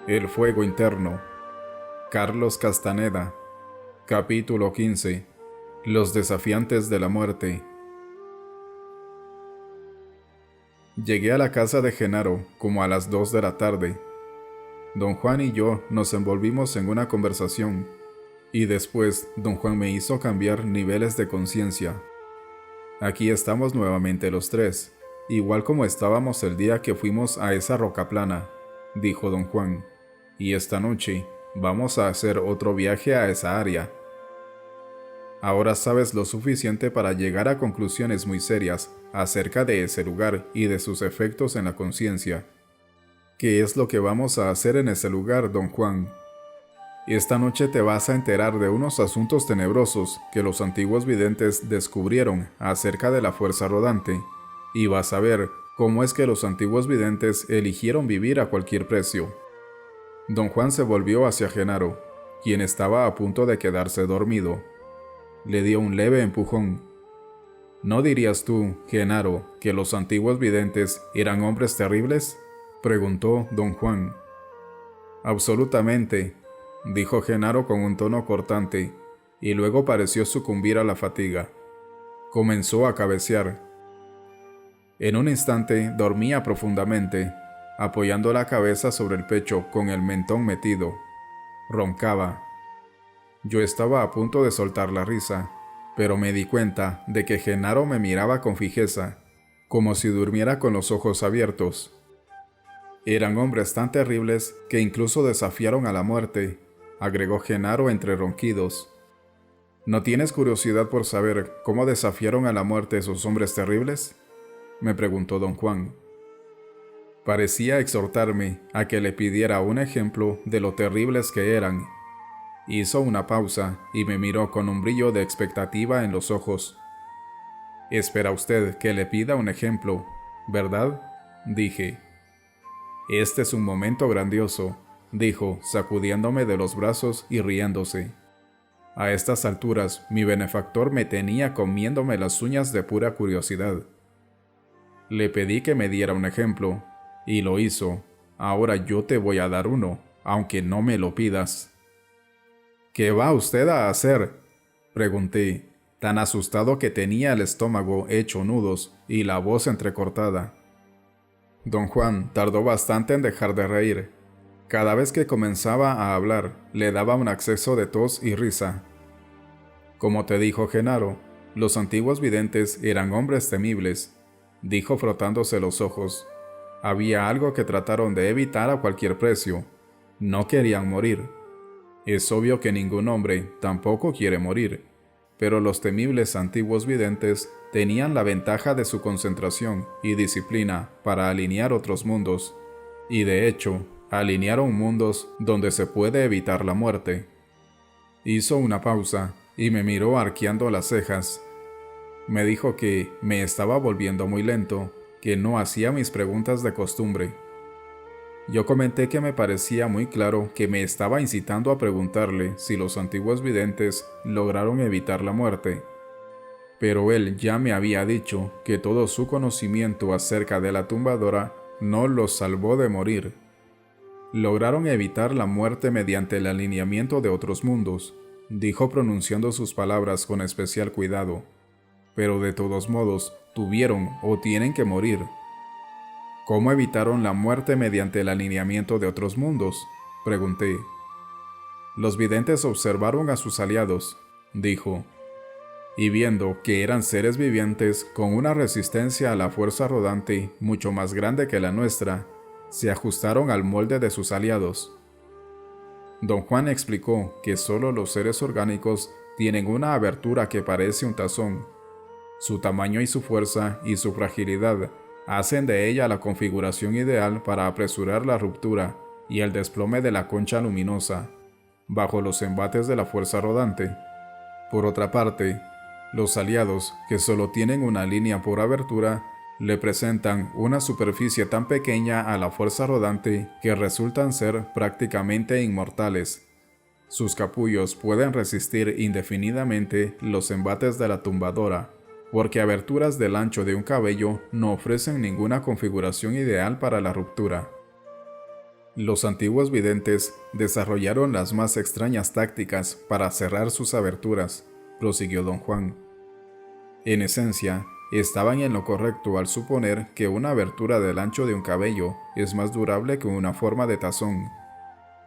El fuego interno. Carlos Castaneda. Capítulo 15. Los desafiantes de la muerte. Llegué a la casa de Genaro como a las 2 de la tarde. Don Juan y yo nos envolvimos en una conversación, y después don Juan me hizo cambiar niveles de conciencia. Aquí estamos nuevamente los tres, igual como estábamos el día que fuimos a esa roca plana, dijo don Juan, y esta noche vamos a hacer otro viaje a esa área. Ahora sabes lo suficiente para llegar a conclusiones muy serias acerca de ese lugar y de sus efectos en la conciencia. ¿Qué es lo que vamos a hacer en ese lugar, don Juan? Esta noche te vas a enterar de unos asuntos tenebrosos que los antiguos videntes descubrieron acerca de la fuerza rodante, y vas a ver cómo es que los antiguos videntes eligieron vivir a cualquier precio. Don Juan se volvió hacia Genaro, quien estaba a punto de quedarse dormido. Le dio un leve empujón. ¿No dirías tú, Genaro, que los antiguos videntes eran hombres terribles?, preguntó don Juan. Absolutamente, dijo Genaro con un tono cortante, y luego pareció sucumbir a la fatiga. Comenzó a cabecear. En un instante dormía profundamente, apoyando la cabeza sobre el pecho con el mentón metido. Roncaba. Yo estaba a punto de soltar la risa, pero me di cuenta de que Genaro me miraba con fijeza, como si durmiera con los ojos abiertos. Eran hombres tan terribles que incluso desafiaron a la muerte, agregó Genaro entre ronquidos. ¿No tienes curiosidad por saber cómo desafiaron a la muerte esos hombres terribles?, me preguntó don Juan. Parecía exhortarme a que le pidiera un ejemplo de lo terribles que eran. Hizo una pausa y me miró con un brillo de expectativa en los ojos. «Espera usted que le pida un ejemplo, ¿verdad?», dije. «Este es un momento grandioso», dijo, sacudiéndome de los brazos y riéndose. A estas alturas, mi benefactor me tenía comiéndome las uñas de pura curiosidad. Le pedí que me diera un ejemplo, y lo hizo. Ahora yo te voy a dar uno, aunque no me lo pidas. «¿Qué va usted a hacer?», pregunté, tan asustado que tenía el estómago hecho nudos y la voz entrecortada. Don Juan tardó bastante en dejar de reír. Cada vez que comenzaba a hablar, le daba un acceso de tos y risa. «Como te dijo Genaro, los antiguos videntes eran hombres temibles», dijo frotándose los ojos. «Había algo que trataron de evitar a cualquier precio. No querían morir. Es obvio que ningún hombre tampoco quiere morir, pero los temibles antiguos videntes tenían la ventaja de su concentración y disciplina para alinear otros mundos, y de hecho, alinearon mundos donde se puede evitar la muerte». Hizo una pausa y me miró arqueando las cejas. Me dijo que me estaba volviendo muy lento, que no hacía mis preguntas de costumbre. Yo comenté que me parecía muy claro que me estaba incitando a preguntarle si los antiguos videntes lograron evitar la muerte. Pero él ya me había dicho que todo su conocimiento acerca de la tumbadora no los salvó de morir. Lograron evitar la muerte mediante el alineamiento de otros mundos, dijo pronunciando sus palabras con especial cuidado. Pero de todos modos, tuvieron o tienen que morir. «¿Cómo evitaron la muerte mediante el alineamiento de otros mundos?», pregunté. «Los videntes observaron a sus aliados», dijo, «y viendo que eran seres vivientes con una resistencia a la fuerza rodante mucho más grande que la nuestra, se ajustaron al molde de sus aliados». Don Juan explicó que solo los seres orgánicos tienen una abertura que parece un tazón. Su tamaño y su fuerza y su fragilidad hacen de ella la configuración ideal para apresurar la ruptura y el desplome de la concha luminosa, bajo los embates de la fuerza rodante. Por otra parte, los aliados, que solo tienen una línea por abertura, le presentan una superficie tan pequeña a la fuerza rodante que resultan ser prácticamente inmortales. Sus capullos pueden resistir indefinidamente los embates de la tumbadora, porque aberturas del ancho de un cabello no ofrecen ninguna configuración ideal para la ruptura. Los antiguos videntes desarrollaron las más extrañas tácticas para cerrar sus aberturas, prosiguió don Juan. En esencia, estaban en lo correcto al suponer que una abertura del ancho de un cabello es más durable que una forma de tazón.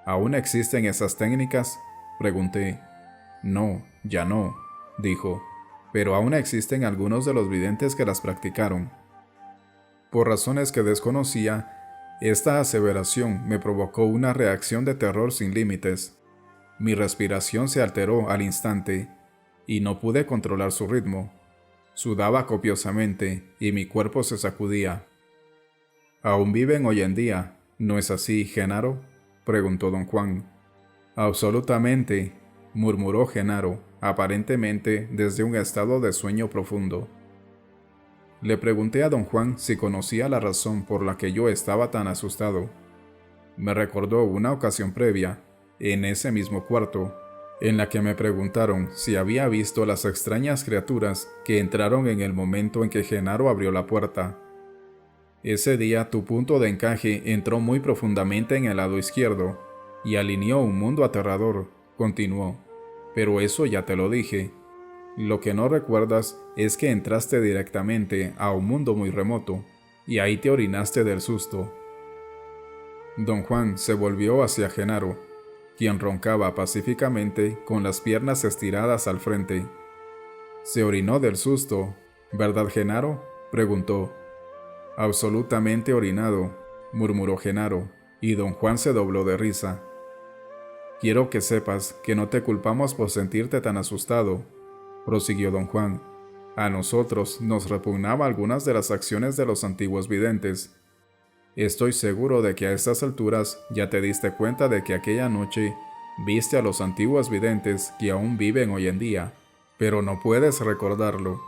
¿Aún existen esas técnicas?, pregunté. No, ya no, dijo, pero aún existen algunos de los videntes que las practicaron. Por razones que desconocía, esta aseveración me provocó una reacción de terror sin límites. Mi respiración se alteró al instante, y no pude controlar su ritmo. Sudaba copiosamente, y mi cuerpo se sacudía. ¿Aún viven hoy en día? ¿No es así, Genaro?, preguntó don Juan. Absolutamente, murmuró Genaro, aparentemente desde un estado de sueño profundo. Le pregunté a don Juan si conocía la razón por la que yo estaba tan asustado. Me recordó una ocasión previa, en ese mismo cuarto, en la que me preguntaron si había visto las extrañas criaturas que entraron en el momento en que Genaro abrió la puerta. Ese día tu punto de encaje entró muy profundamente en el lado izquierdo y alineó un mundo aterrador, continuó. Pero eso ya te lo dije. Lo que no recuerdas es que entraste directamente a un mundo muy remoto, y ahí te orinaste del susto. Don Juan se volvió hacia Genaro, quien roncaba pacíficamente con las piernas estiradas al frente. «Se orinó del susto, ¿verdad, Genaro?», preguntó. «Absolutamente orinado», murmuró Genaro, y don Juan se dobló de risa. «Quiero que sepas que no te culpamos por sentirte tan asustado», prosiguió don Juan. «A nosotros nos repugnaba algunas de las acciones de los antiguos videntes. Estoy seguro de que a estas alturas ya te diste cuenta de que aquella noche viste a los antiguos videntes que aún viven hoy en día, pero no puedes recordarlo».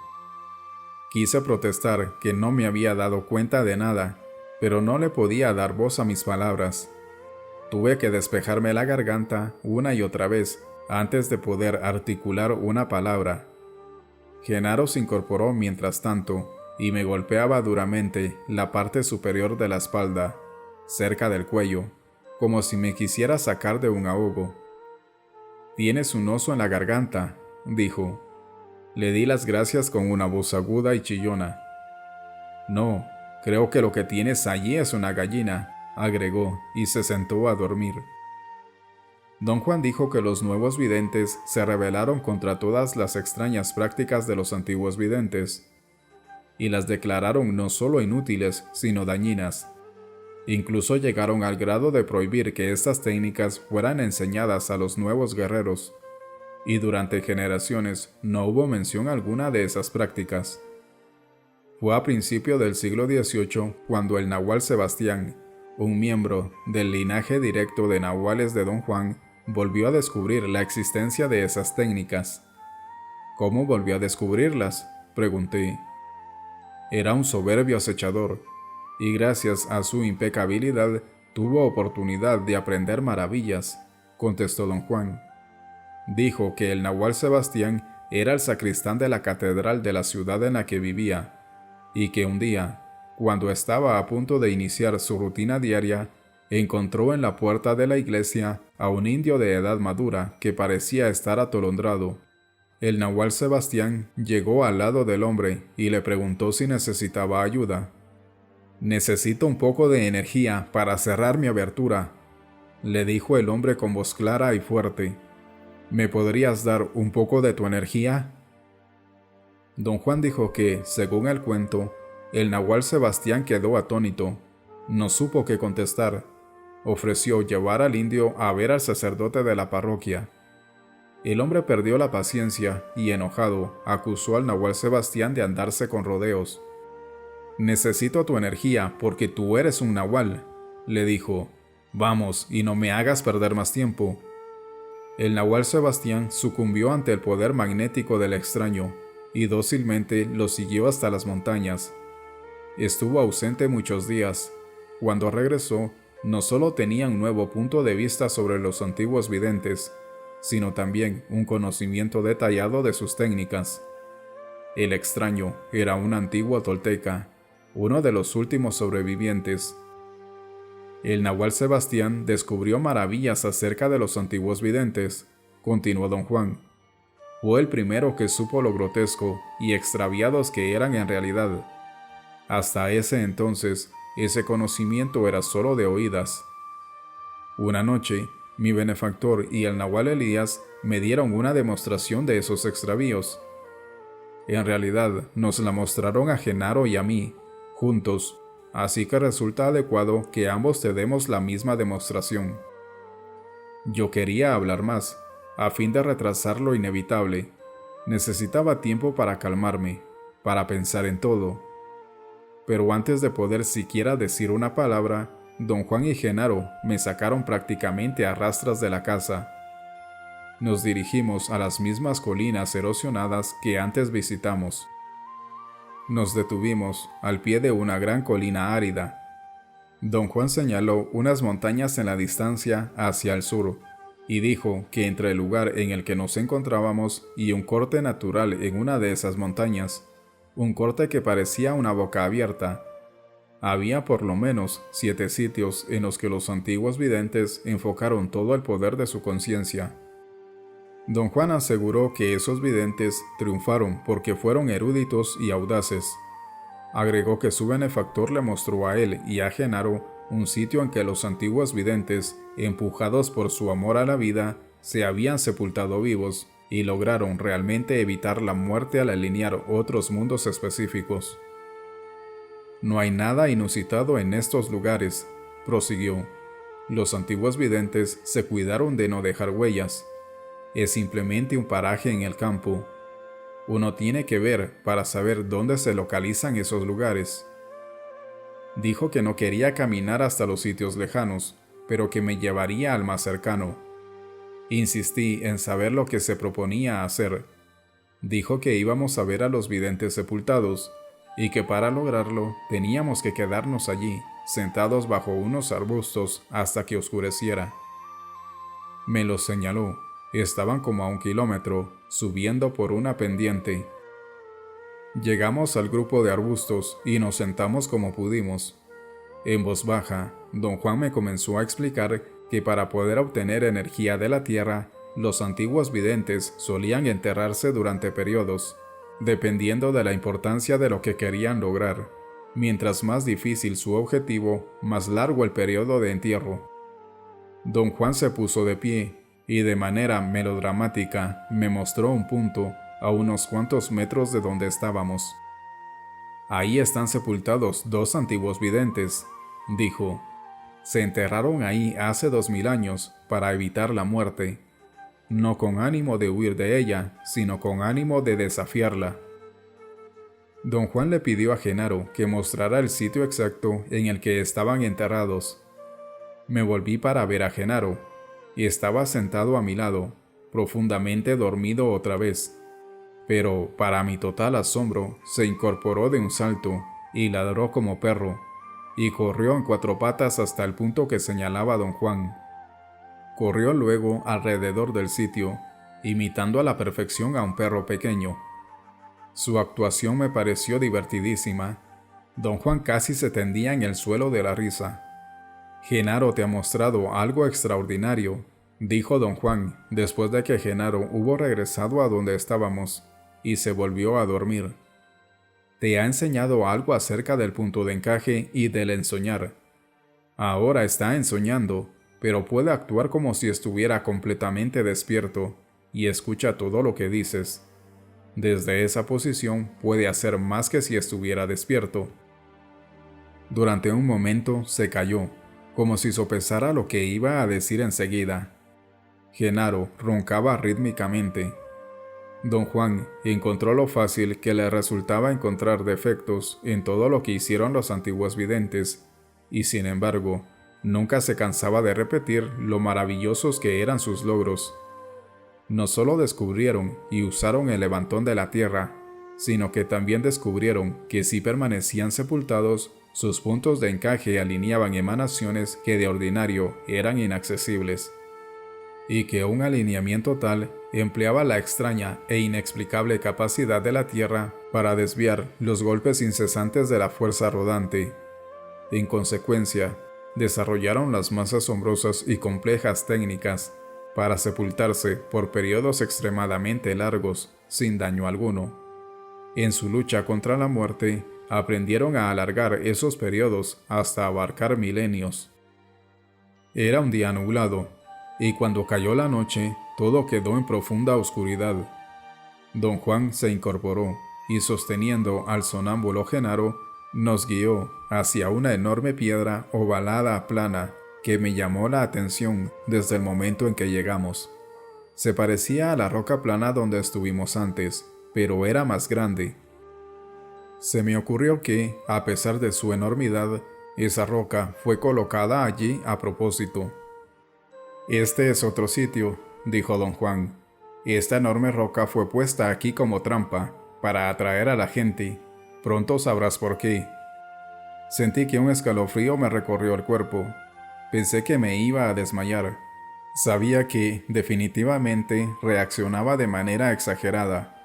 Quise protestar que no me había dado cuenta de nada, pero no le podía dar voz a mis palabras. Tuve que despejarme la garganta una y otra vez antes de poder articular una palabra. Genaro se incorporó mientras tanto y me golpeaba duramente la parte superior de la espalda, cerca del cuello, como si me quisiera sacar de un ahogo. «Tienes un oso en la garganta», dijo. Le di las gracias con una voz aguda y chillona. «No, creo que lo que tienes allí es una gallina», agregó, y se sentó a dormir. Don Juan dijo que los nuevos videntes se rebelaron contra todas las extrañas prácticas de los antiguos videntes, y las declararon no solo inútiles, sino dañinas. Incluso llegaron al grado de prohibir que estas técnicas fueran enseñadas a los nuevos guerreros, y durante generaciones no hubo mención alguna de esas prácticas. Fue a principio del siglo XVIII cuando el nahual Sebastián, un miembro del linaje directo de nahuales de don Juan, volvió a descubrir la existencia de esas técnicas. «¿Cómo volvió a descubrirlas?», pregunté. Era un soberbio acechador, y gracias a su impecabilidad tuvo oportunidad de aprender maravillas, contestó don Juan. Dijo que el nahual Sebastián era el sacristán de la catedral de la ciudad en la que vivía, y que un día, cuando estaba a punto de iniciar su rutina diaria, encontró en la puerta de la iglesia a un indio de edad madura que parecía estar atolondrado. El nahual Sebastián llegó al lado del hombre y le preguntó si necesitaba ayuda. «Necesito un poco de energía para cerrar mi abertura», le dijo el hombre con voz clara y fuerte. «¿Me podrías dar un poco de tu energía?». Don Juan dijo que, según el cuento, el nahual Sebastián quedó atónito. No supo qué contestar. Ofreció llevar al indio a ver al sacerdote de la parroquia. El hombre perdió la paciencia y, enojado, acusó al nahual Sebastián de andarse con rodeos. «Necesito tu energía porque tú eres un nahual», le dijo. «Vamos y no me hagas perder más tiempo». El nahual Sebastián sucumbió ante el poder magnético del extraño y dócilmente lo siguió hasta las montañas. Estuvo ausente muchos días. Cuando regresó, no solo tenía un nuevo punto de vista sobre los antiguos videntes, sino también un conocimiento detallado de sus técnicas. El extraño era un antiguo tolteca, uno de los últimos sobrevivientes. El nahual Sebastián descubrió maravillas acerca de los antiguos videntes, continuó don Juan. Fue el primero que supo lo grotesco y extraviados que eran en realidad. Hasta ese entonces, ese conocimiento era solo de oídas. Una noche, mi benefactor y el nahual Elías me dieron una demostración de esos extravíos. En realidad, nos la mostraron a Genaro y a mí, juntos, así que resulta adecuado que ambos te demos la misma demostración. Yo quería hablar más, a fin de retrasar lo inevitable. Necesitaba tiempo para calmarme, para pensar en todo. Pero antes de poder siquiera decir una palabra, don Juan y Genaro me sacaron prácticamente a rastras de la casa. Nos dirigimos a las mismas colinas erosionadas que antes visitamos. Nos detuvimos al pie de una gran colina árida. Don Juan señaló unas montañas en la distancia hacia el sur y dijo que entre el lugar en el que nos encontrábamos y un corte natural en una de esas montañas, un corte que parecía una boca abierta, había por lo menos 7 sitios en los que los antiguos videntes enfocaron todo el poder de su conciencia. Don Juan aseguró que esos videntes triunfaron porque fueron eruditos y audaces. Agregó que su benefactor le mostró a él y a Genaro un sitio en que los antiguos videntes, empujados por su amor a la vida, se habían sepultado vivos y lograron realmente evitar la muerte al alinear otros mundos específicos. No hay nada inusitado en estos lugares, prosiguió. Los antiguos videntes se cuidaron de no dejar huellas. Es simplemente un paraje en el campo. Uno tiene que ver para saber dónde se localizan esos lugares. Dijo que no quería caminar hasta los sitios lejanos, pero que me llevaría al más cercano. Insistí en saber lo que se proponía hacer. Dijo que íbamos a ver a los videntes sepultados, y que para lograrlo teníamos que quedarnos allí, sentados bajo unos arbustos hasta que oscureciera. Me los señaló. Estaban como a 1 kilómetro, subiendo por una pendiente. Llegamos al grupo de arbustos y nos sentamos como pudimos. En voz baja, don Juan me comenzó a explicar que para poder obtener energía de la tierra, los antiguos videntes solían enterrarse durante periodos, dependiendo de la importancia de lo que querían lograr. Mientras más difícil su objetivo, más largo el periodo de entierro. Don Juan se puso de pie y de manera melodramática me mostró un punto a unos cuantos metros de donde estábamos. Ahí están sepultados 2 antiguos videntes, dijo. Se enterraron ahí hace 2000 años para evitar la muerte, no con ánimo de huir de ella, sino con ánimo de desafiarla. Don Juan le pidió a Genaro que mostrara el sitio exacto en el que estaban enterrados. Me volví para ver a Genaro. Y estaba sentado a mi lado, profundamente dormido otra vez. Pero, para mi total asombro, se incorporó de un salto y ladró como perro, y corrió en 4 patas hasta el punto que señalaba don Juan. Corrió luego alrededor del sitio, imitando a la perfección a un perro pequeño. Su actuación me pareció divertidísima. Don Juan casi se tendía en el suelo de la risa. Genaro te ha mostrado algo extraordinario, dijo don Juan, después de que Genaro hubo regresado a donde estábamos, y se volvió a dormir. Te ha enseñado algo acerca del punto de encaje y del ensoñar. Ahora está ensoñando, pero puede actuar como si estuviera completamente despierto, y escucha todo lo que dices. Desde esa posición puede hacer más que si estuviera despierto. Durante un momento se calló, como si sopesara lo que iba a decir enseguida. Genaro roncaba rítmicamente. Don Juan encontró lo fácil que le resultaba encontrar defectos en todo lo que hicieron los antiguos videntes, y sin embargo, nunca se cansaba de repetir lo maravillosos que eran sus logros. No solo descubrieron y usaron el levantón de la tierra, sino que también descubrieron que si permanecían sepultados, sus puntos de encaje alineaban emanaciones que de ordinario eran inaccesibles, y que un alineamiento tal empleaba la extraña e inexplicable capacidad de la Tierra para desviar los golpes incesantes de la fuerza rodante. En consecuencia, desarrollaron las más asombrosas y complejas técnicas para sepultarse por periodos extremadamente largos sin daño alguno. En su lucha contra la muerte, aprendieron a alargar esos periodos hasta abarcar milenios. Era un día nublado, y cuando cayó la noche, todo quedó en profunda oscuridad. Don Juan se incorporó y, sosteniendo al sonámbulo Genaro, nos guió hacia una enorme piedra ovalada plana que me llamó la atención desde el momento en que llegamos. Se parecía a la roca plana donde estuvimos antes, pero era más grande. Se me ocurrió que, a pesar de su enormidad, esa roca fue colocada allí a propósito. «Este es otro sitio», dijo don Juan. «Esta enorme roca fue puesta aquí como trampa, para atraer a la gente. Pronto sabrás por qué». Sentí que un escalofrío me recorrió el cuerpo. Pensé que me iba a desmayar. Sabía que, definitivamente, reaccionaba de manera exagerada,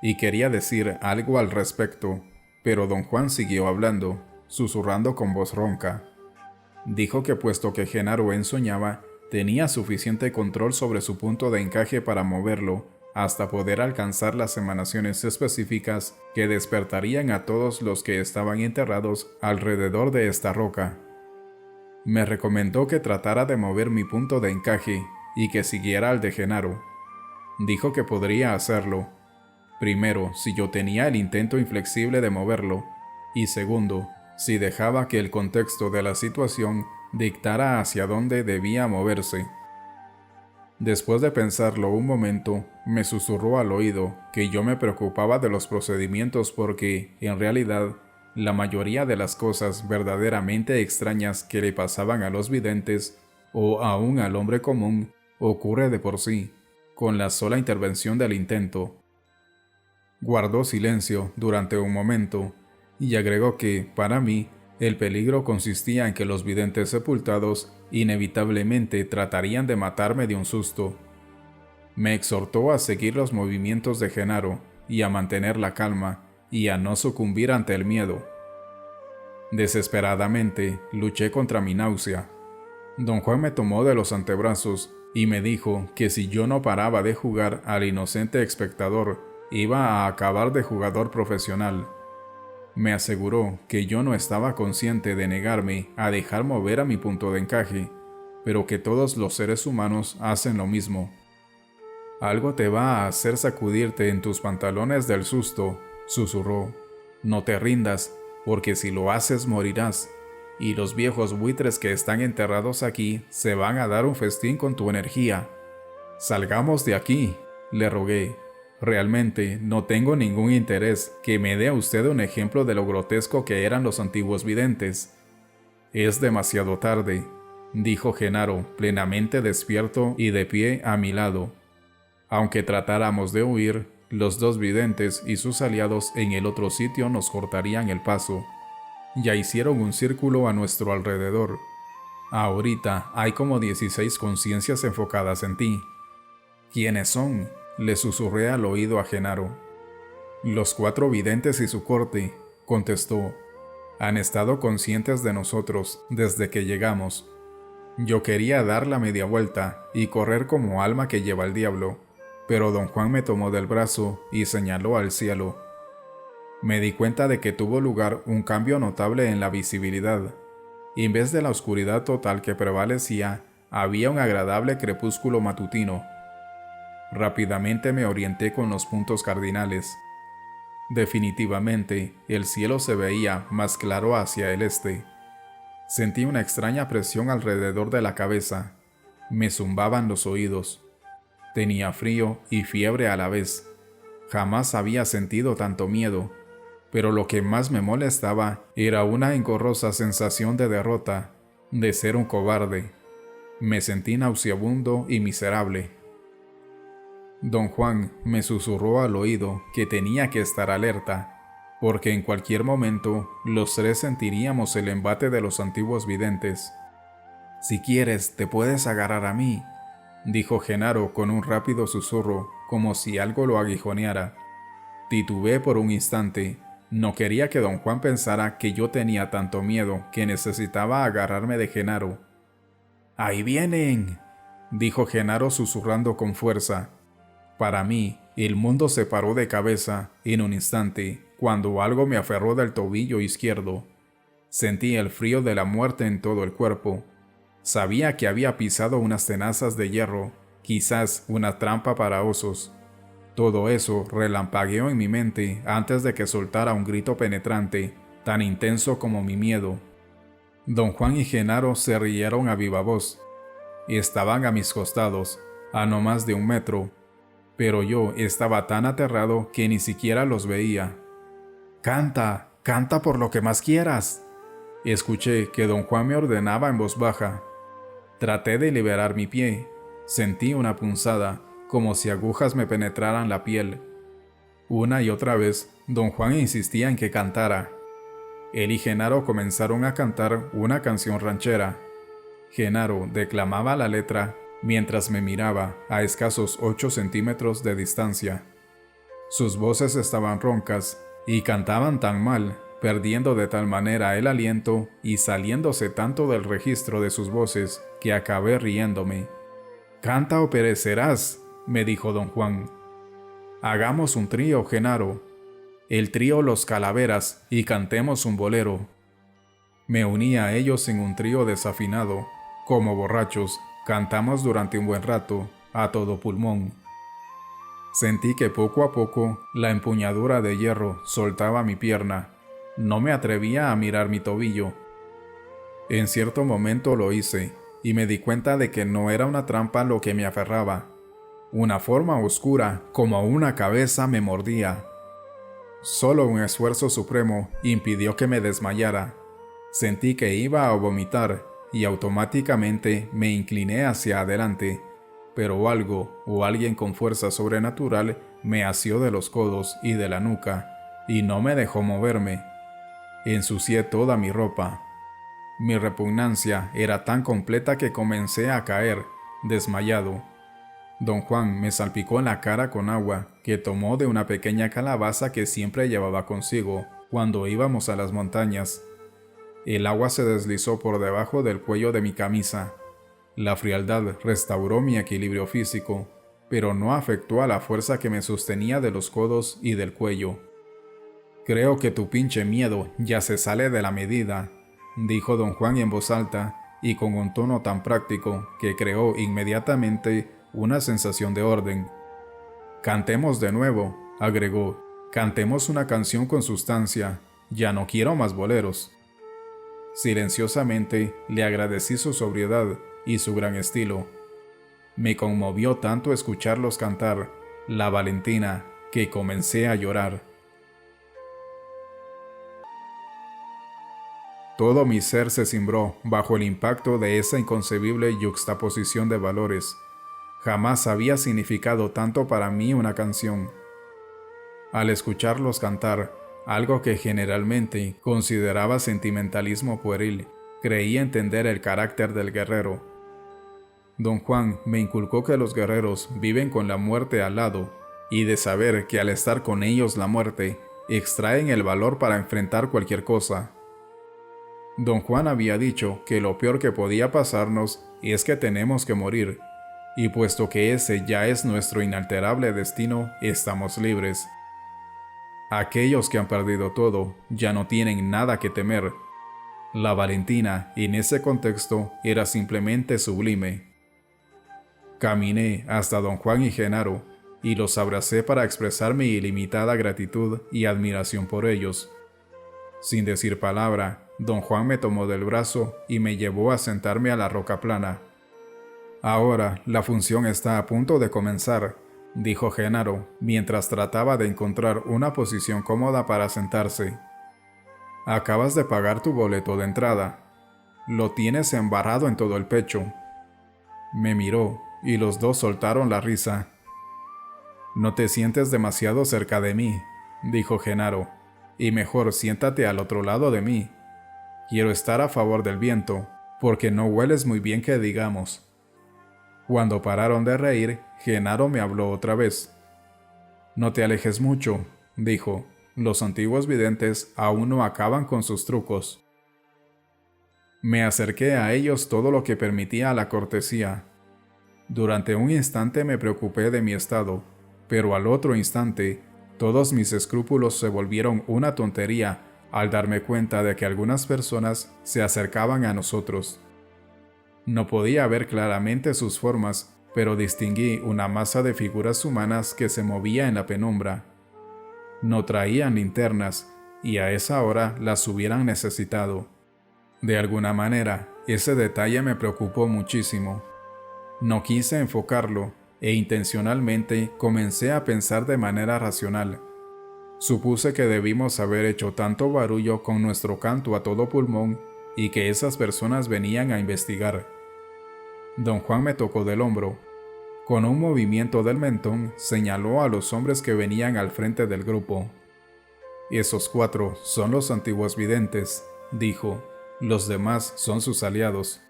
y quería decir algo al respecto, pero don Juan siguió hablando, susurrando con voz ronca. Dijo que puesto que Genaro ensoñaba, tenía suficiente control sobre su punto de encaje para moverlo, hasta poder alcanzar las emanaciones específicas que despertarían a todos los que estaban enterrados alrededor de esta roca. Me recomendó que tratara de mover mi punto de encaje y que siguiera al de Genaro. Dijo que podría hacerlo. Primero, si yo tenía el intento inflexible de moverlo, y segundo, si dejaba que el contexto de la situación dictara hacia dónde debía moverse. Después de pensarlo un momento, me susurró al oído que yo me preocupaba de los procedimientos porque, en realidad, la mayoría de las cosas verdaderamente extrañas que le pasaban a los videntes, o aún al hombre común, ocurre de por sí, con la sola intervención del intento. Guardó silencio durante un momento, y agregó que, para mí, el peligro consistía en que los videntes sepultados inevitablemente tratarían de matarme de un susto. Me exhortó a seguir los movimientos de Genaro y a mantener la calma y a no sucumbir ante el miedo. Desesperadamente luché contra mi náusea. Don Juan me tomó de los antebrazos y me dijo que si yo no paraba de jugar al inocente espectador, iba a acabar de jugador profesional. Me aseguró que yo no estaba consciente de negarme a dejar mover a mi punto de encaje, pero que todos los seres humanos hacen lo mismo. «Algo te va a hacer sacudirte en tus pantalones del susto», susurró. «No te rindas, porque si lo haces morirás, y los viejos buitres que están enterrados aquí se van a dar un festín con tu energía». «Salgamos de aquí», le rogué. «Realmente no tengo ningún interés que me dé a usted un ejemplo de lo grotesco que eran los antiguos videntes». «Es demasiado tarde», dijo Genaro, plenamente despierto y de pie a mi lado. Aunque tratáramos de huir, los dos videntes y sus aliados en el otro sitio nos cortarían el paso. Ya hicieron un círculo a nuestro alrededor. Ahorita hay como 16 conciencias enfocadas en ti. «¿Quiénes son?», le susurré al oído a Genaro. «Los 4 videntes y su corte», contestó. «Han estado conscientes de nosotros desde que llegamos». Yo quería dar la media vuelta y correr como alma que lleva el diablo, pero don Juan me tomó del brazo y señaló al cielo. Me di cuenta de que tuvo lugar un cambio notable en la visibilidad. En vez de la oscuridad total que prevalecía, había un agradable crepúsculo matutino. Rápidamente me orienté con los puntos cardinales. Definitivamente, el cielo se veía más claro hacia el este. Sentí una extraña presión alrededor de la cabeza. Me zumbaban los oídos. Tenía frío y fiebre a la vez. Jamás había sentido tanto miedo, pero lo que más me molestaba era una engorrosa sensación de derrota, de ser un cobarde. Me sentí nauseabundo y miserable. Don Juan me susurró al oído que tenía que estar alerta, porque en cualquier momento los 3 sentiríamos el embate de los antiguos videntes. «Si quieres, te puedes agarrar a mí», dijo Genaro con un rápido susurro, como si algo lo aguijoneara. Titubeé por un instante, No quería que don Juan pensara que yo tenía tanto miedo que necesitaba agarrarme de Genaro. ¡Ahí vienen!, dijo Genaro susurrando con fuerza. Para mí, el mundo se paró de cabeza en un instante cuando algo me aferró del tobillo izquierdo. Sentí el frío de la muerte en todo el cuerpo. Sabía que había pisado unas tenazas de hierro, quizás una trampa para osos. Todo eso relampagueó en mi mente antes de que soltara un grito penetrante, tan intenso como mi miedo. Don Juan y Genaro se rieron a viva voz. Estaban a mis costados, a no más de 1 metro, pero yo estaba tan aterrado que ni siquiera los veía. «¡Canta! ¡Canta por lo que más quieras!», escuché que don Juan me ordenaba en voz baja. Traté de liberar mi pie. Sentí una punzada, como si agujas me penetraran la piel. Una y otra vez, don Juan insistía en que cantara. Él y Genaro comenzaron a cantar una canción ranchera. Genaro declamaba la letra mientras me miraba a escasos 8 centímetros de distancia. Sus voces estaban roncas y cantaban tan mal, perdiendo de tal manera el aliento y saliéndose tanto del registro de sus voces que acabé riéndome. «Canta o perecerás», me dijo don Juan. «Hagamos un trío, Genaro, el trío Los Calaveras, y cantemos un bolero». Me uní a ellos en un trío desafinado. Como borrachos, cantamos durante un buen rato, a todo pulmón. Sentí que poco a poco la empuñadura de hierro soltaba mi pierna. No me atrevía a mirar mi tobillo. En cierto momento lo hice, y me di cuenta de que no era una trampa lo que me aferraba. Una forma oscura, como una cabeza, me mordía. Solo un esfuerzo supremo impidió que me desmayara. Sentí que iba a vomitar, y automáticamente me incliné hacia adelante, pero algo o alguien con fuerza sobrenatural me asió de los codos y de la nuca, y no me dejó moverme. Ensucié toda mi ropa. Mi repugnancia era tan completa que comencé a caer, desmayado. Don Juan me salpicó en la cara con agua que tomó de una pequeña calabaza que siempre llevaba consigo cuando íbamos a las montañas. El agua se deslizó por debajo del cuello de mi camisa. La frialdad restauró mi equilibrio físico, pero no afectó a la fuerza que me sostenía de los codos y del cuello. «Creo que tu pinche miedo ya se sale de la medida», dijo don Juan en voz alta y con un tono tan práctico que creó inmediatamente una sensación de orden. «Cantemos de nuevo», agregó. «Cantemos una canción con sustancia. Ya no quiero más boleros». Silenciosamente le agradecí su sobriedad y su gran estilo. Me conmovió tanto escucharlos cantar La Valentina que comencé a llorar. Todo mi ser se cimbró bajo el impacto de esa inconcebible yuxtaposición de valores. Jamás había significado tanto para mí una canción. Al escucharlos cantar, algo que generalmente consideraba sentimentalismo pueril, creí entender el carácter del guerrero. Don Juan me inculcó que los guerreros viven con la muerte al lado, y de saber que al estar con ellos la muerte, extraen el valor para enfrentar cualquier cosa. Don Juan había dicho que lo peor que podía pasarnos es que tenemos que morir, y puesto que ese ya es nuestro inalterable destino, estamos libres. Aquellos que han perdido todo ya no tienen nada que temer. La Valentina, en ese contexto, era simplemente sublime. Caminé hasta don Juan y Genaro, y los abracé para expresar mi ilimitada gratitud y admiración por ellos. Sin decir palabra, don Juan me tomó del brazo y me llevó a sentarme a la roca plana. «Ahora la función está a punto de comenzar», dijo Genaro, mientras trataba de encontrar una posición cómoda para sentarse. «Acabas de pagar tu boleto de entrada. Lo tienes embarrado en todo el pecho». Me miró, y los dos soltaron la risa. «No te sientes demasiado cerca de mí», dijo Genaro, «y mejor siéntate al otro lado de mí. Quiero estar a favor del viento, porque no hueles muy bien que digamos». Cuando pararon de reír, Genaro me habló otra vez. «No te alejes mucho», dijo. los antiguos videntes aún no acaban con sus trucos. Me acerqué a ellos todo lo que permitía la cortesía. Durante un instante me preocupé de mi estado, pero al otro instante, todos mis escrúpulos se volvieron una tontería al darme cuenta de que algunas personas se acercaban a nosotros. No podía ver claramente sus formas, pero distinguí una masa de figuras humanas que se movía en la penumbra. No traían linternas, y a esa hora las hubieran necesitado. De alguna manera, ese detalle me preocupó muchísimo. No quise enfocarlo, e intencionalmente comencé a pensar de manera racional. Supuse que debimos haber hecho tanto barullo con nuestro canto a todo pulmón y que esas personas venían a investigar. Don Juan me tocó del hombro. Con un movimiento del mentón señaló a los hombres que venían al frente del grupo. «Esos 4 son los antiguos videntes», dijo. «Los demás son sus aliados».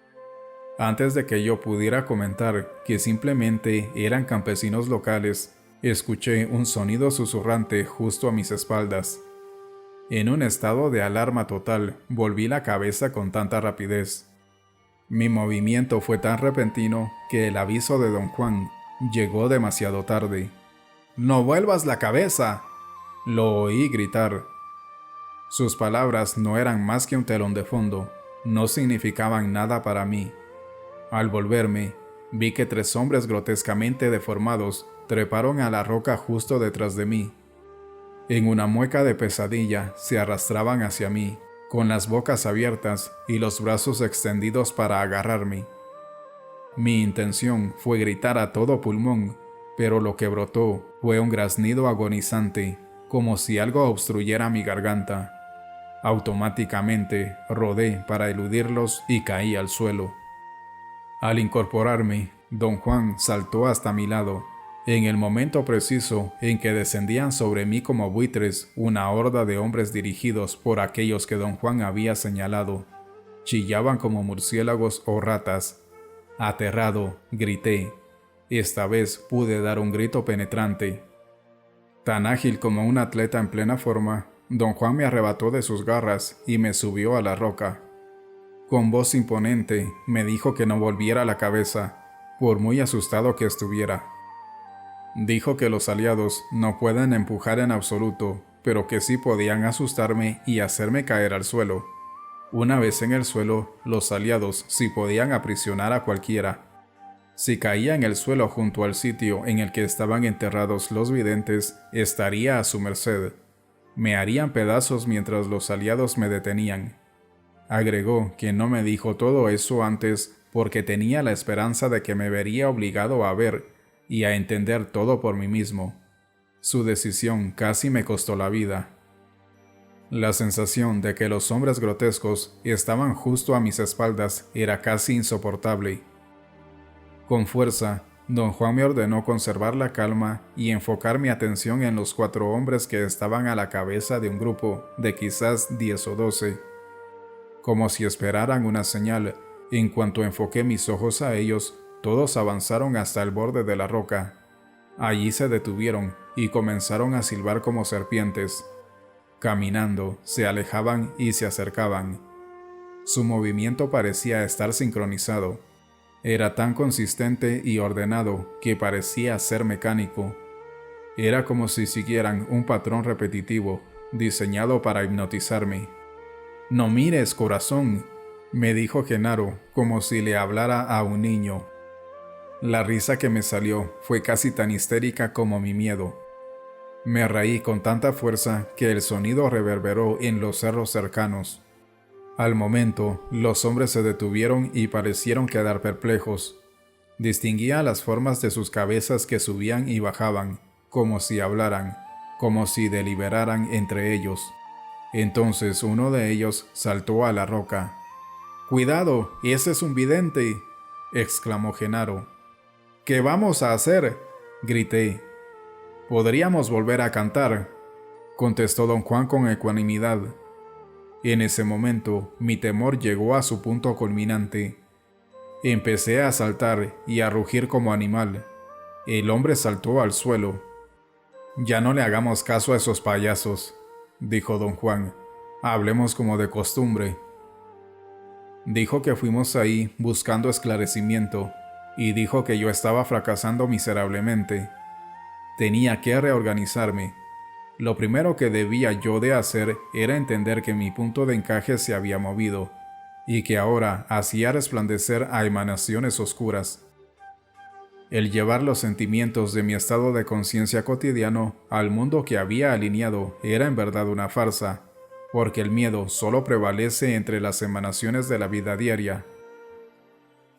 Antes de que yo pudiera comentar que simplemente eran campesinos locales, escuché un sonido susurrante justo a mis espaldas. En un estado de alarma total, volví la cabeza con tanta rapidez. Mi movimiento fue tan repentino que el aviso de don Juan llegó demasiado tarde. «¡No vuelvas la cabeza!», lo oí gritar. Sus palabras no eran más que un telón de fondo, no significaban nada para mí. Al volverme, vi que 3 hombres grotescamente deformados treparon a la roca justo detrás de mí. En una mueca de pesadilla se arrastraban hacia mí, con las bocas abiertas y los brazos extendidos para agarrarme. Mi intención fue gritar a todo pulmón, pero lo que brotó fue un graznido agonizante, como si algo obstruyera mi garganta. Automáticamente rodé para eludirlos y caí al suelo. Al incorporarme, don Juan saltó hasta mi lado, en el momento preciso en que descendían sobre mí como buitres una horda de hombres dirigidos por aquellos que don Juan había señalado. Chillaban como murciélagos o ratas. Aterrado, grité. Esta vez pude dar un grito penetrante. Tan ágil como un atleta en plena forma, don Juan me arrebató de sus garras y me subió a la roca. Con voz imponente me dijo que no volviera la cabeza, por muy asustado que estuviera. Dijo que los aliados no pueden empujar en absoluto, pero que sí podían asustarme y hacerme caer al suelo. Una vez en el suelo, los aliados sí podían aprisionar a cualquiera. Si caía en el suelo junto al sitio en el que estaban enterrados los videntes, estaría a su merced. Me harían pedazos mientras los aliados me detenían. Agregó que no me dijo todo eso antes porque tenía la esperanza de que me vería obligado a ver y a entender todo por mí mismo. Su decisión casi me costó la vida. La sensación de que los hombres grotescos estaban justo a mis espaldas era casi insoportable. Con fuerza, don Juan me ordenó conservar la calma y enfocar mi atención en los 4 hombres que estaban a la cabeza de un grupo de quizás 10 o 12. Como si esperaran una señal, en cuanto enfoqué mis ojos a ellos, todos avanzaron hasta el borde de la roca. Allí se detuvieron y comenzaron a silbar como serpientes. Caminando, se alejaban y se acercaban. Su movimiento parecía estar sincronizado. Era tan consistente y ordenado que parecía ser mecánico. Era como si siguieran un patrón repetitivo, diseñado para hipnotizarme. «No mires, corazón», me dijo Genaro, como si le hablara a un niño. La risa que me salió fue casi tan histérica como mi miedo. Me reí con tanta fuerza que el sonido reverberó en los cerros cercanos. Al momento, los hombres se detuvieron y parecieron quedar perplejos. Distinguía las formas de sus cabezas que subían y bajaban, como si hablaran, como si deliberaran entre ellos. Entonces uno de ellos saltó a la roca. «¡Cuidado! ¡Ese es un vidente!», exclamó Genaro. «¿Qué vamos a hacer?», grité. «Podríamos volver a cantar», contestó don Juan con ecuanimidad. En ese momento, mi temor llegó a su punto culminante. Empecé a saltar y a rugir como animal. El hombre saltó al suelo. «Ya no le hagamos caso a esos payasos», dijo don Juan. Hablemos como de costumbre. Dijo que fuimos ahí buscando esclarecimiento, y dijo que yo estaba fracasando miserablemente. Tenía que reorganizarme. Lo primero que debía yo de hacer era entender que mi punto de encaje se había movido, y que ahora hacía resplandecer a emanaciones oscuras. El llevar los sentimientos de mi estado de conciencia cotidiano al mundo que había alineado era en verdad una farsa, porque el miedo solo prevalece entre las emanaciones de la vida diaria.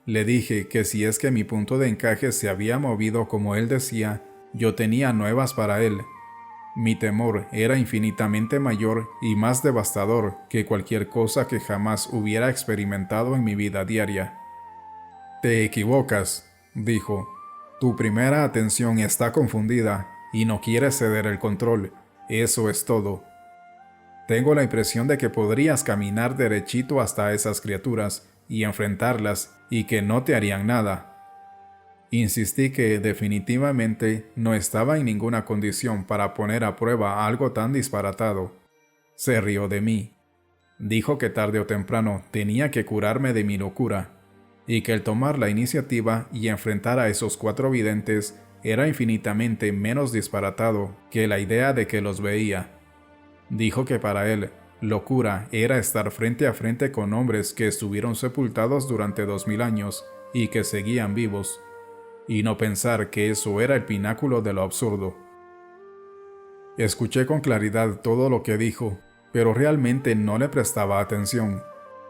Le dije que si es que mi punto de encaje se había movido como él decía, yo tenía nuevas para él. Mi temor era infinitamente mayor y más devastador que cualquier cosa que jamás hubiera experimentado en mi vida diaria. «Te equivocas», dijo. «Tu primera atención está confundida y no quieres ceder el control. Eso es todo. Tengo la impresión de que podrías caminar derechito hasta esas criaturas y enfrentarlas y que no te harían nada». Insistí que definitivamente no estaba en ninguna condición para poner a prueba algo tan disparatado. Se rió de mí. Dijo que tarde o temprano tenía que curarme de mi locura, y que el tomar la iniciativa y enfrentar a esos 4 videntes era infinitamente menos disparatado que la idea de que los veía. Dijo que para él, locura era estar frente a frente con hombres que estuvieron sepultados durante 2000 años y que seguían vivos, y no pensar que eso era el pináculo de lo absurdo. Escuché con claridad todo lo que dijo, pero realmente no le prestaba atención.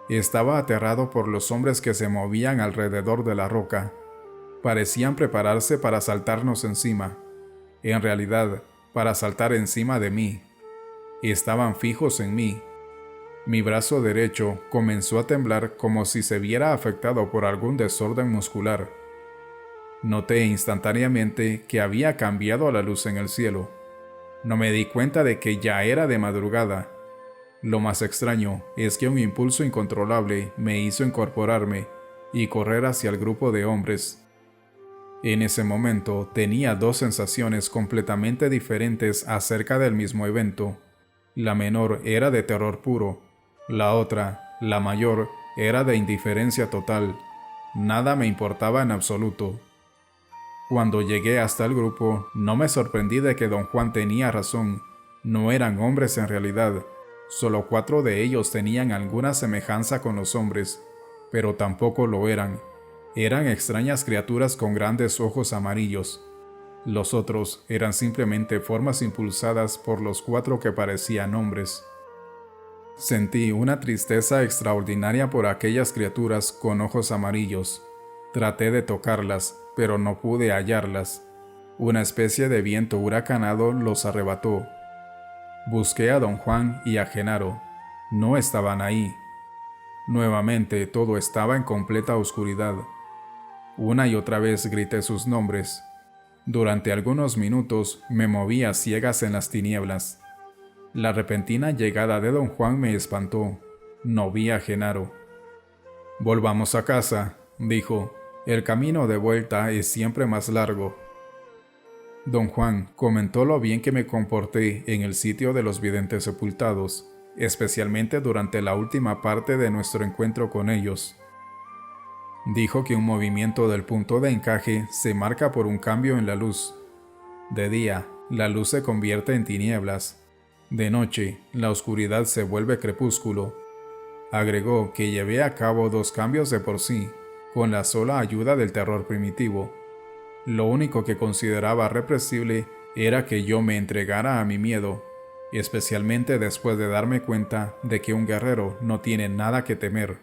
Estaba aterrado por los hombres que se movían alrededor de la roca. Parecían prepararse para saltarnos encima. En realidad, para saltar encima de mí. Estaban fijos en mí. Mi brazo derecho comenzó a temblar como si se viera afectado por algún desorden muscular. Noté instantáneamente que había cambiado la luz en el cielo. No me di cuenta de que ya era de madrugada. Lo más extraño es que un impulso incontrolable me hizo incorporarme y correr hacia el grupo de hombres. En ese momento tenía 2 sensaciones completamente diferentes acerca del mismo evento. La menor era de terror puro. La otra, la mayor, era de indiferencia total. Nada me importaba en absoluto. Cuando llegué hasta el grupo, no me sorprendí de que don Juan tenía razón. No eran hombres en realidad. Solo 4 de ellos tenían alguna semejanza con los hombres, pero tampoco lo eran. Eran extrañas criaturas con grandes ojos amarillos. Los otros eran simplemente formas impulsadas por los 4 que parecían hombres. Sentí una tristeza extraordinaria por aquellas criaturas con ojos amarillos. Traté de tocarlas, pero no pude hallarlas. Una especie de viento huracanado los arrebató. Busqué a don Juan y a Genaro. No estaban ahí. Nuevamente todo estaba en completa oscuridad. Una y otra vez grité sus nombres. Durante algunos minutos me moví a ciegas en las tinieblas. La repentina llegada de don Juan me espantó. No vi a Genaro. «Volvamos a casa», dijo. «El camino de vuelta es siempre más largo». Don Juan comentó lo bien que me comporté en el sitio de los videntes sepultados, especialmente durante la última parte de nuestro encuentro con ellos. Dijo que un movimiento del punto de encaje se marca por un cambio en la luz. De día, la luz se convierte en tinieblas. De noche, la oscuridad se vuelve crepúsculo. Agregó que llevé a cabo 2 cambios de por sí, con la sola ayuda del terror primitivo. Lo único que consideraba represible era que yo me entregara a mi miedo, especialmente después de darme cuenta de que un guerrero no tiene nada que temer.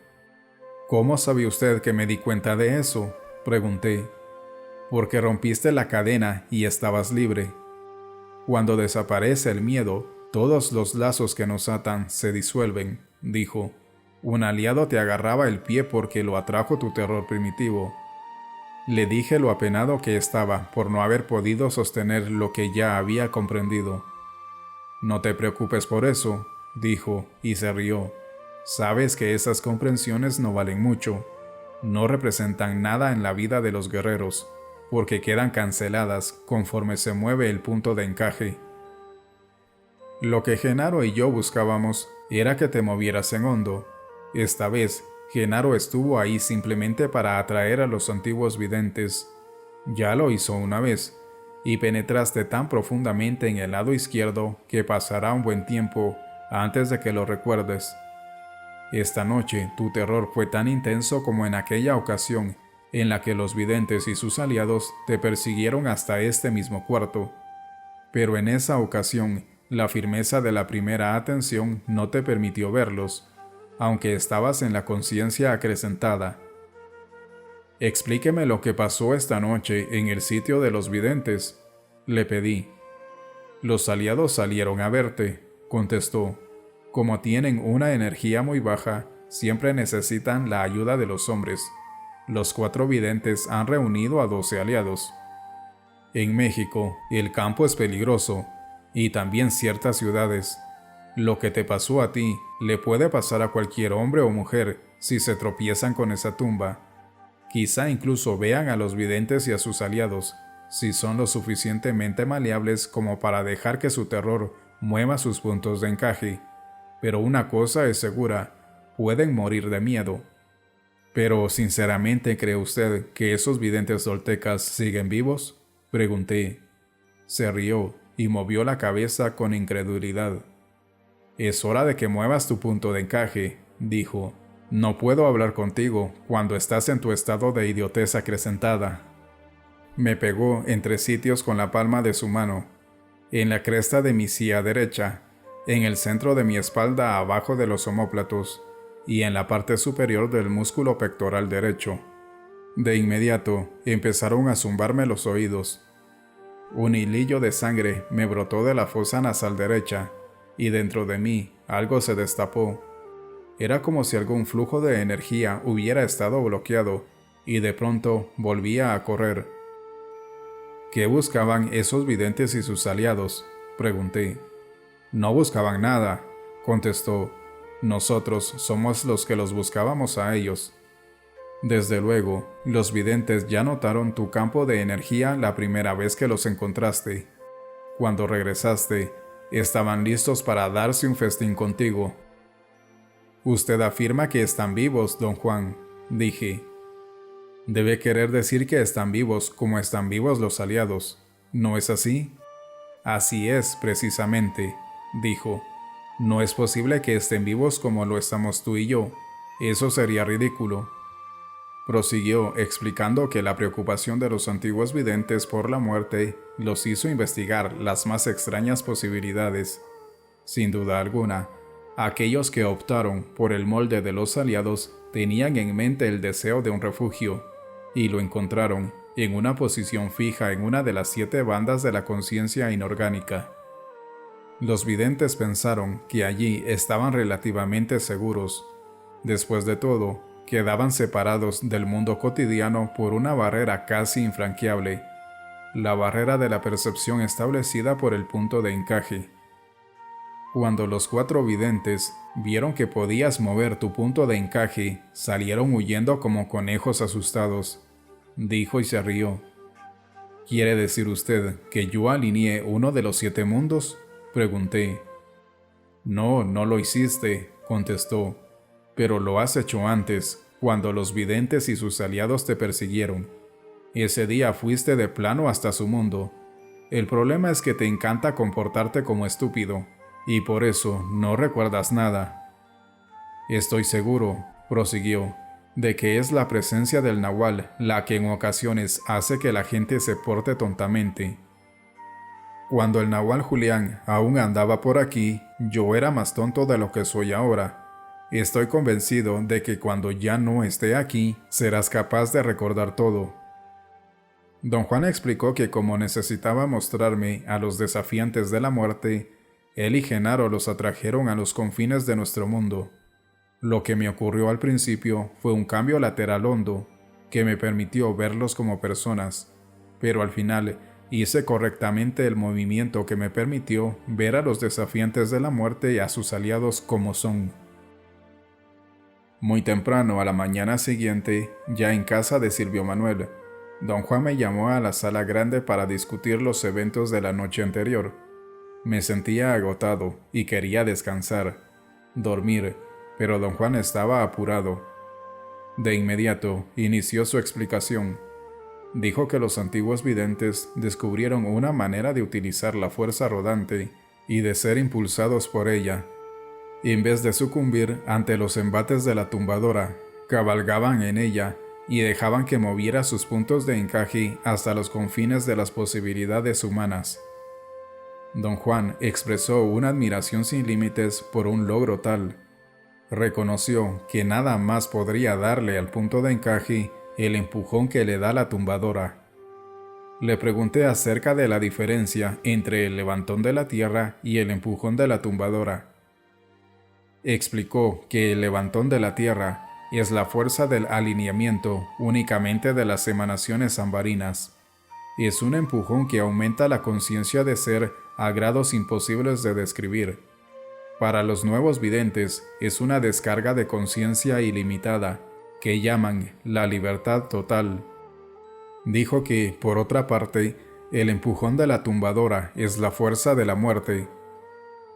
«¿Cómo sabe usted que me di cuenta de eso?», pregunté. «Porque rompiste la cadena y estabas libre. Cuando desaparece el miedo, todos los lazos que nos atan se disuelven», dijo. «Un aliado te agarraba el pie porque lo atrajo tu terror primitivo». Le dije lo apenado que estaba por no haber podido sostener lo que ya había comprendido. «No te preocupes por eso», dijo, y se rió. «Sabes que esas comprensiones no valen mucho. No representan nada en la vida de los guerreros, porque quedan canceladas conforme se mueve el punto de encaje». Lo que Genaro y yo buscábamos era que te movieras en hondo. Esta vez, Genaro estuvo ahí simplemente para atraer a los antiguos videntes. Ya lo hizo una vez, y penetraste tan profundamente en el lado izquierdo que pasará un buen tiempo antes de que lo recuerdes. Esta noche tu terror fue tan intenso como en aquella ocasión en la que los videntes y sus aliados te persiguieron hasta este mismo cuarto. Pero en esa ocasión, la firmeza de la primera atención no te permitió verlos, aunque estabas en la conciencia acrecentada. Explíqueme lo que pasó esta noche en el sitio de los videntes, le pedí. Los aliados salieron a verte, contestó. Como tienen una energía muy baja, siempre necesitan la ayuda de los hombres. Los 4 videntes han reunido a 12 aliados. En México, el campo es peligroso, y también ciertas ciudades. Lo que te pasó a ti le puede pasar a cualquier hombre o mujer si se tropiezan con esa tumba. Quizá incluso vean a los videntes y a sus aliados, si son lo suficientemente maleables como para dejar que su terror mueva sus puntos de encaje. Pero una cosa es segura, pueden morir de miedo. ¿Pero sinceramente cree usted que esos videntes toltecas siguen vivos?, pregunté. Se rió y movió la cabeza con incredulidad. Es hora de que muevas tu punto de encaje, dijo. No puedo hablar contigo cuando estás en tu estado de idiotez acrecentada. Me pegó entre sitios con la palma de su mano, en la cresta de mi silla derecha, en el centro de mi espalda abajo de los omóplatos y en la parte superior del músculo pectoral derecho. De inmediato empezaron a zumbarme los oídos. Un hilillo de sangre me brotó de la fosa nasal derecha y dentro de mí algo se destapó. Era como si algún flujo de energía hubiera estado bloqueado y de pronto volvía a correr. ¿Qué buscaban esos videntes y sus aliados?, pregunté. No buscaban nada, contestó. Nosotros somos los que los buscábamos a ellos. Desde luego, los videntes ya notaron tu campo de energía la primera vez que los encontraste. Cuando regresaste, estaban listos para darse un festín contigo. Usted afirma que están vivos, don Juan, dije. Debe querer decir que están vivos como están vivos los aliados, ¿no es así? Así es, precisamente, dijo. No es posible que estén vivos como lo estamos tú y yo. Eso sería ridículo. Prosiguió explicando que la preocupación de los antiguos videntes por la muerte los hizo investigar las más extrañas posibilidades. Sin duda alguna, aquellos que optaron por el molde de los aliados tenían en mente el deseo de un refugio, y lo encontraron en una posición fija en una de las 7 bandas de la conciencia inorgánica. Los videntes pensaron que allí estaban relativamente seguros. Después de todo, quedaban separados del mundo cotidiano por una barrera casi infranqueable, la barrera de la percepción establecida por el punto de encaje. Cuando los 4 videntes vieron que podías mover tu punto de encaje, salieron huyendo como conejos asustados, dijo y se rió. ¿Quiere decir usted que yo alineé uno de los 7 mundos?, pregunté. No, no lo hiciste, contestó. Pero lo has hecho antes, cuando los videntes y sus aliados te persiguieron. Ese día fuiste de plano hasta su mundo. El problema es que te encanta comportarte como estúpido, y por eso no recuerdas nada. Estoy seguro, prosiguió, de que es la presencia del nahual la que en ocasiones hace que la gente se porte tontamente. Cuando el nahual Julián aún andaba por aquí, yo era más tonto de lo que soy ahora. Estoy convencido de que cuando ya no esté aquí, serás capaz de recordar todo. Don Juan explicó que como necesitaba mostrarme a los desafiantes de la muerte, él y Genaro los atrajeron a los confines de nuestro mundo. Lo que me ocurrió al principio fue un cambio lateral hondo, que me permitió verlos como personas, pero al final hice correctamente el movimiento que me permitió ver a los desafiantes de la muerte y a sus aliados como son. Muy temprano a la mañana siguiente, ya en casa de Silvio Manuel, don Juan me llamó a la sala grande para discutir los eventos de la noche anterior. Me sentía agotado y quería descansar, dormir, pero don Juan estaba apurado. De inmediato inició su explicación. Dijo que los antiguos videntes descubrieron una manera de utilizar la fuerza rodante y de ser impulsados por ella. Y en vez de sucumbir ante los embates de la tumbadora, cabalgaban en ella y dejaban que moviera sus puntos de encaje hasta los confines de las posibilidades humanas. Don Juan expresó una admiración sin límites por un logro tal. Reconoció que nada más podría darle al punto de encaje el empujón que le da la tumbadora. Le pregunté acerca de la diferencia entre el levantón de la tierra y el empujón de la tumbadora. Explicó que el levantón de la tierra es la fuerza del alineamiento únicamente de las emanaciones ambarinas. Es un empujón que aumenta la conciencia de ser a grados imposibles de describir. Para los nuevos videntes es una descarga de conciencia ilimitada, que llaman la libertad total. Dijo que, por otra parte, el empujón de la tumbadora es la fuerza de la muerte.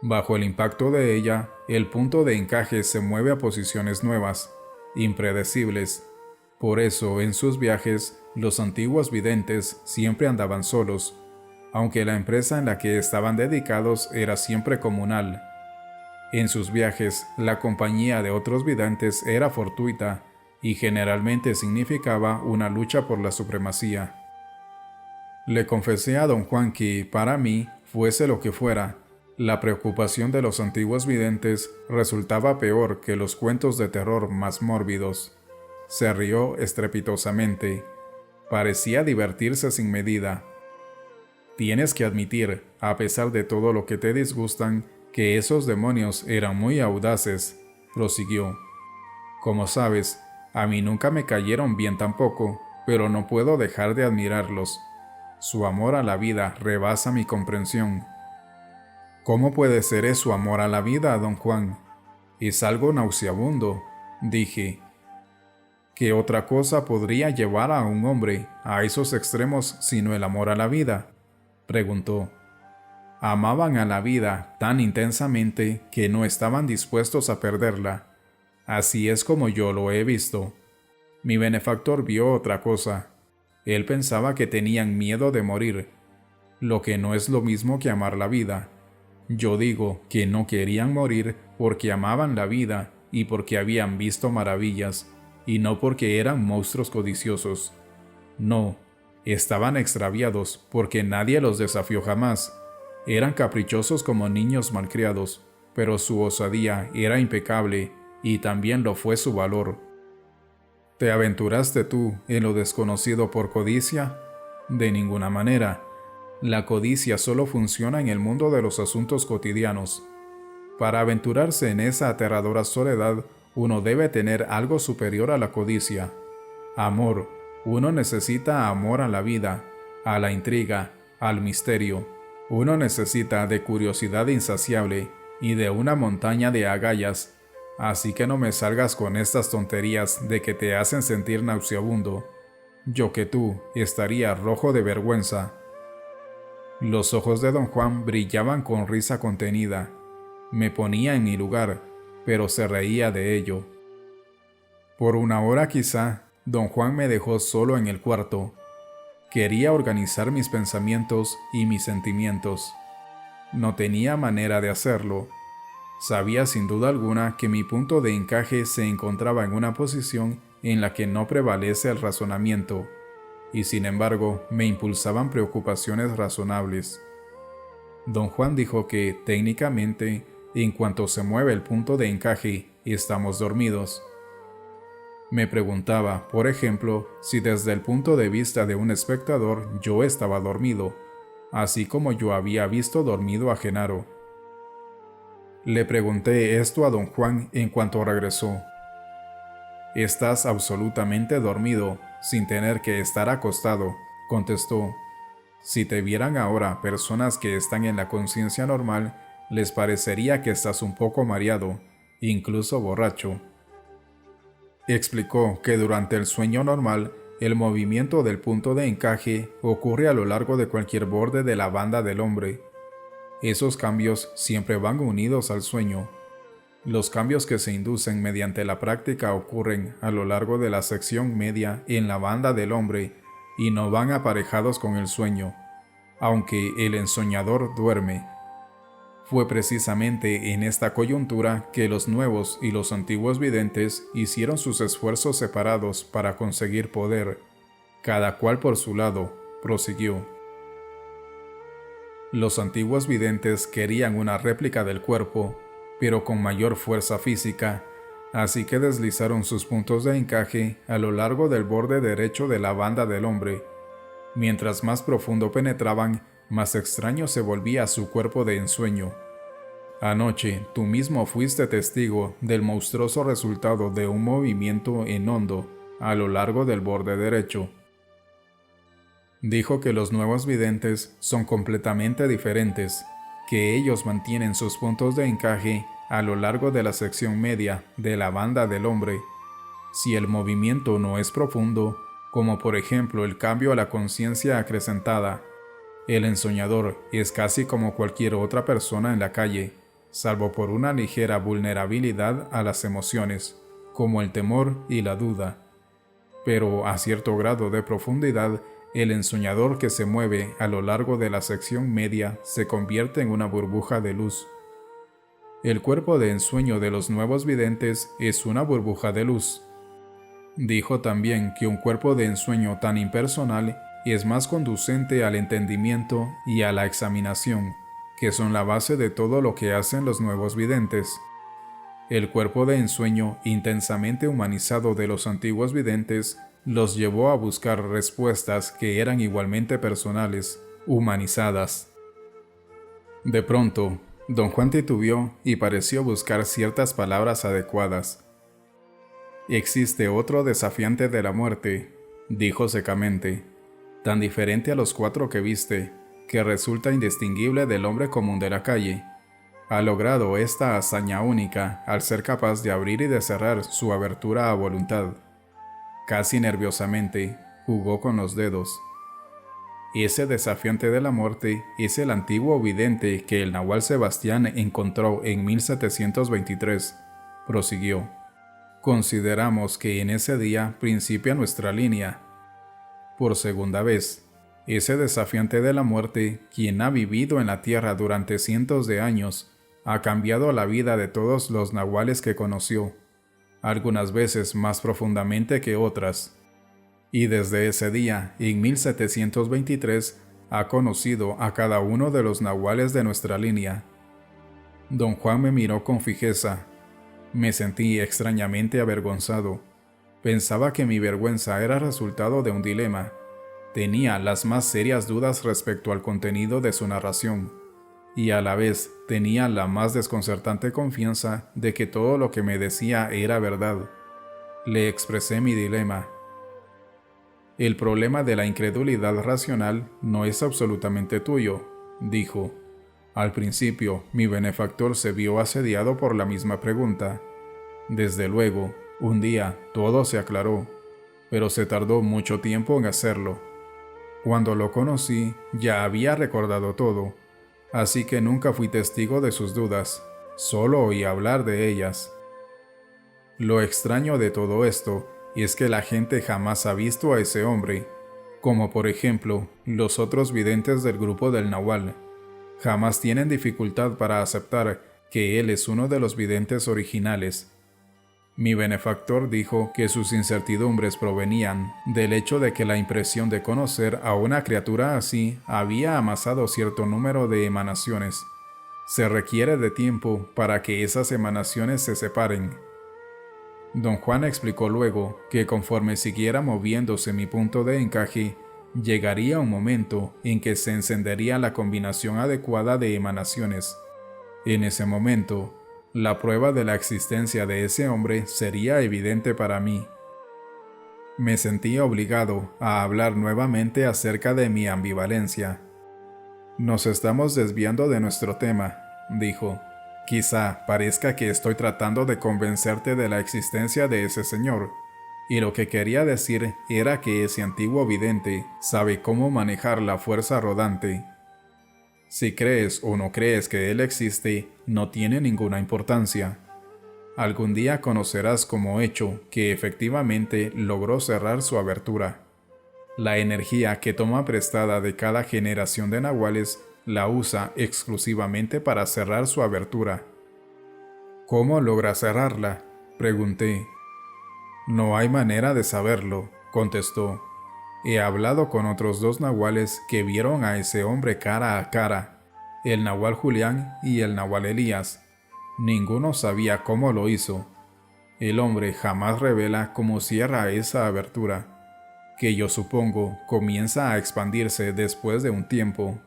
Bajo el impacto de ella, el punto de encaje se mueve a posiciones nuevas, impredecibles. Por eso, en sus viajes, los antiguos videntes siempre andaban solos, aunque la empresa en la que estaban dedicados era siempre comunal. En sus viajes, la compañía de otros videntes era fortuita y generalmente significaba una lucha por la supremacía. Le confesé a don Juan que, para mí, fuese lo que fuera, la preocupación de los antiguos videntes resultaba peor que los cuentos de terror más mórbidos. Se rió estrepitosamente. Parecía divertirse sin medida. Tienes que admitir, a pesar de todo lo que te disgustan, que esos demonios eran muy audaces, prosiguió. Como sabes, a mí nunca me cayeron bien tampoco, pero no puedo dejar de admirarlos. Su amor a la vida rebasa mi comprensión. ¿Cómo puede ser eso amor a la vida, don Juan? Es algo nauseabundo, dije. ¿Qué otra cosa podría llevar a un hombre a esos extremos sino el amor a la vida?, preguntó. Amaban a la vida tan intensamente que no estaban dispuestos a perderla. Así es como yo lo he visto. Mi benefactor vio otra cosa. Él pensaba que tenían miedo de morir, lo que no es lo mismo que amar la vida. Yo digo que no querían morir porque amaban la vida y porque habían visto maravillas, y no porque eran monstruos codiciosos. No, estaban extraviados porque nadie los desafió jamás. Eran caprichosos como niños malcriados, pero su osadía era impecable y también lo fue su valor. ¿Te aventuraste tú en lo desconocido por codicia? De ninguna manera. La codicia solo funciona en el mundo de los asuntos cotidianos. Para aventurarse en esa aterradora soledad, uno debe tener algo superior a la codicia. Amor. Uno necesita amor a la vida, a la intriga, al misterio. Uno necesita de curiosidad insaciable y de una montaña de agallas. Así que no me salgas con estas tonterías de que te hacen sentir nauseabundo. Yo que tú estaría rojo de vergüenza. Los ojos de don Juan brillaban con risa contenida. Me ponía en mi lugar, pero se reía de ello. Por una hora quizá, don Juan me dejó solo en el cuarto. Quería organizar mis pensamientos y mis sentimientos. No tenía manera de hacerlo. Sabía sin duda alguna que mi punto de encaje se encontraba en una posición en la que no prevalece el razonamiento, y sin embargo me impulsaban preocupaciones razonables. Don Juan dijo que, técnicamente, en cuanto se mueve el punto de encaje, estamos dormidos. Me preguntaba, por ejemplo, si desde el punto de vista de un espectador yo estaba dormido, así como yo había visto dormido a Genaro. Le pregunté esto a don Juan en cuanto regresó. «Estás absolutamente dormido, sin tener que estar acostado», contestó. «Si te vieran ahora personas que están en la conciencia normal, les parecería que estás un poco mareado, incluso borracho». Explicó que durante el sueño normal, el movimiento del punto de encaje ocurre a lo largo de cualquier borde de la banda del hombre. Esos cambios siempre van unidos al sueño. Los cambios que se inducen mediante la práctica ocurren a lo largo de la sección media en la banda del hombre y no van aparejados con el sueño, aunque el ensoñador duerme. Fue precisamente en esta coyuntura que los nuevos y los antiguos videntes hicieron sus esfuerzos separados para conseguir poder, cada cual por su lado, prosiguió. Los antiguos videntes querían una réplica del cuerpo, pero con mayor fuerza física, así que deslizaron sus puntos de encaje a lo largo del borde derecho de la banda del hombre. Mientras más profundo penetraban, más extraño se volvía su cuerpo de ensueño. Anoche tú mismo fuiste testigo del monstruoso resultado de un movimiento en hondo a lo largo del borde derecho. Dijo que los nuevos videntes son completamente diferentes, que ellos mantienen sus puntos de encaje a lo largo de la sección media de la banda del hombre. Si el movimiento no es profundo, como por ejemplo el cambio a la conciencia acrecentada, el ensoñador es casi como cualquier otra persona en la calle, salvo por una ligera vulnerabilidad a las emociones, como el temor y la duda. Pero a cierto grado de profundidad, el ensoñador que se mueve a lo largo de la sección media se convierte en una burbuja de luz. El cuerpo de ensueño de los nuevos videntes es una burbuja de luz. Dijo también que un cuerpo de ensueño tan impersonal es más conducente al entendimiento y a la examinación, que son la base de todo lo que hacen los nuevos videntes. El cuerpo de ensueño intensamente humanizado de los antiguos videntes los llevó a buscar respuestas que eran igualmente personales, humanizadas. De pronto, don Juan titubeó y pareció buscar ciertas palabras adecuadas. «Existe otro desafiante de la muerte», dijo secamente, «tan diferente a los 4 que viste, que resulta indistinguible del hombre común de la calle. Ha logrado esta hazaña única al ser capaz de abrir y de cerrar su abertura a voluntad». Casi nerviosamente, jugó con los dedos. «Ese desafiante de la muerte es el antiguo vidente que el nahual Sebastián encontró en 1723, prosiguió. Consideramos que en ese día principia nuestra línea. Por segunda vez, ese desafiante de la muerte, quien ha vivido en la tierra durante cientos de años, ha cambiado la vida de todos los nahuales que conoció, algunas veces más profundamente que otras. Y desde ese día, en 1723, ha conocido a cada uno de los nahuales de nuestra línea. Don Juan me miró con fijeza. Me sentí extrañamente avergonzado. Pensaba que mi vergüenza era resultado de un dilema. Tenía las más serias dudas respecto al contenido de su narración, y a la vez tenía la más desconcertante confianza de que todo lo que me decía era verdad. Le expresé mi dilema. «El problema de la incredulidad racional no es absolutamente tuyo», dijo. Al principio, mi benefactor se vio asediado por la misma pregunta. Desde luego, un día todo se aclaró, pero se tardó mucho tiempo en hacerlo. Cuando lo conocí, ya había recordado todo, así que nunca fui testigo de sus dudas, solo oí hablar de ellas. Lo extraño de todo esto es que la gente jamás ha visto a ese hombre, como por ejemplo los otros videntes del grupo del Nahual. Jamás tienen dificultad para aceptar que él es uno de los videntes originales. Mi benefactor dijo que sus incertidumbres provenían del hecho de que la impresión de conocer a una criatura así había amasado cierto número de emanaciones. Se requiere de tiempo para que esas emanaciones se separen. Don Juan explicó luego que conforme siguiera moviéndose mi punto de encaje, llegaría un momento en que se encendería la combinación adecuada de emanaciones. En ese momento, la prueba de la existencia de ese hombre sería evidente para mí. Me sentí obligado a hablar nuevamente acerca de mi ambivalencia. «Nos estamos desviando de nuestro tema», dijo. «Quizá parezca que estoy tratando de convencerte de la existencia de ese señor, y lo que quería decir era que ese antiguo vidente sabe cómo manejar la fuerza rodante». Si crees o no crees que él existe, no tiene ninguna importancia. Algún día conocerás como hecho que efectivamente logró cerrar su abertura. La energía que toma prestada de cada generación de nahuales la usa exclusivamente para cerrar su abertura. ¿Cómo logra cerrarla?, pregunté. No hay manera de saberlo, contestó. He hablado con otros 2 nahuales que vieron a ese hombre cara a cara, el nahual Julián y el nahual Elías. Ninguno sabía cómo lo hizo. El hombre jamás revela cómo cierra esa abertura, que yo supongo comienza a expandirse después de un tiempo.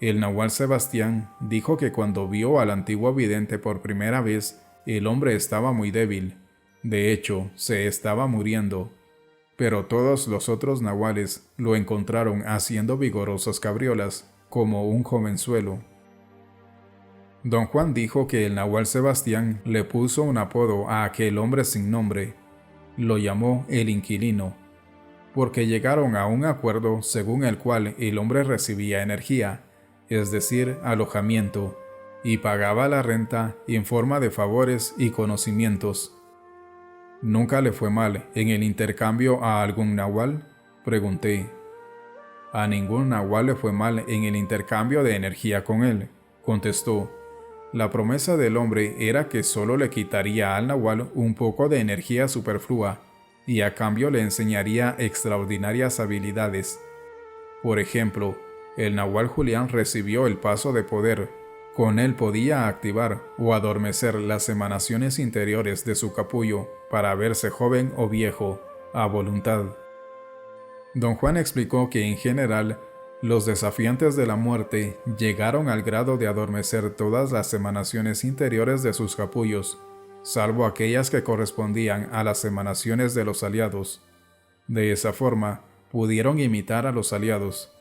El nahual Sebastián dijo que cuando vio al antiguo vidente por primera vez, el hombre estaba muy débil. De hecho, se estaba muriendo. Pero todos los otros nahuales lo encontraron haciendo vigorosas cabriolas, como un jovenzuelo. Don Juan dijo que el nahual Sebastián le puso un apodo a aquel hombre sin nombre. Lo llamó el inquilino, porque llegaron a un acuerdo según el cual el hombre recibía energía, es decir, alojamiento, y pagaba la renta en forma de favores y conocimientos. ¿Nunca le fue mal en el intercambio a algún nahual?, pregunté. A ningún nahual le fue mal en el intercambio de energía con él, contestó. La promesa del hombre era que solo le quitaría al nahual un poco de energía superflua y a cambio le enseñaría extraordinarias habilidades. Por ejemplo, el nahual Julián recibió el paso de poder. Con él podía activar o adormecer las emanaciones interiores de su capullo para verse joven o viejo, a voluntad. Don Juan explicó que en general, los desafiantes de la muerte llegaron al grado de adormecer todas las emanaciones interiores de sus capullos, salvo aquellas que correspondían a las emanaciones de los aliados. De esa forma, pudieron imitar a los aliados.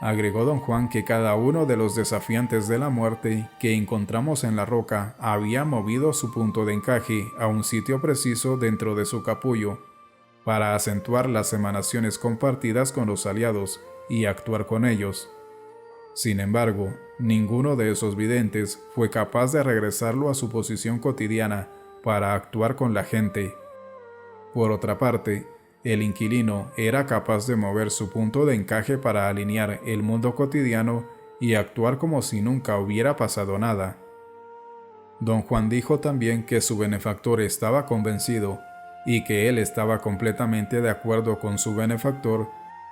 Agregó don Juan que cada uno de los desafiantes de la muerte que encontramos en la roca había movido su punto de encaje a un sitio preciso dentro de su capullo, para acentuar las emanaciones compartidas con los aliados y actuar con ellos. Sin embargo, ninguno de esos videntes fue capaz de regresarlo a su posición cotidiana para actuar con la gente. Por otra parte, el inquilino era capaz de mover su punto de encaje para alinear el mundo cotidiano y actuar como si nunca hubiera pasado nada. Don Juan dijo también que su benefactor estaba convencido, y que él estaba completamente de acuerdo con su benefactor,